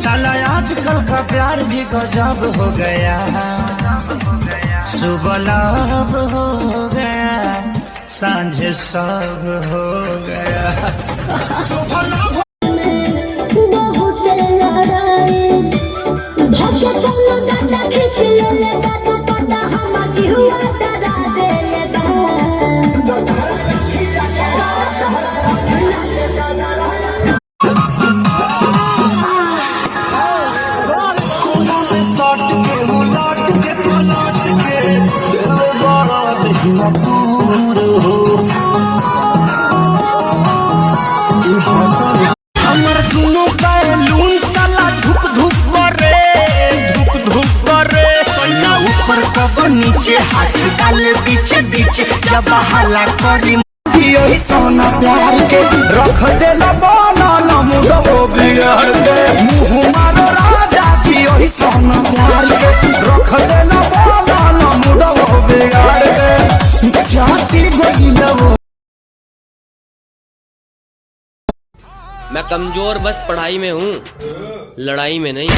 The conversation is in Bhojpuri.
साला आजकल का प्यार भी गजब हो गया, सुबह लब हो गया, सांझ सब हो गया। बहुत लड़ाई हमर दुनू बैलून साला धुक धुक करे, धुक धुक करे। सोना ऊपर कब नीचे हाथ डाले बीचे बीचे, जब हल्ला करी यही सोना प्यार के रख देला बनल मुडो बिहार के। मुँह मारो राजा यही सोना प्यार के रख देला बनल मुडो बिहार के। जाती गइलो मैं कमजोर बस पढ़ाई में हूँ, लड़ाई में नहीं।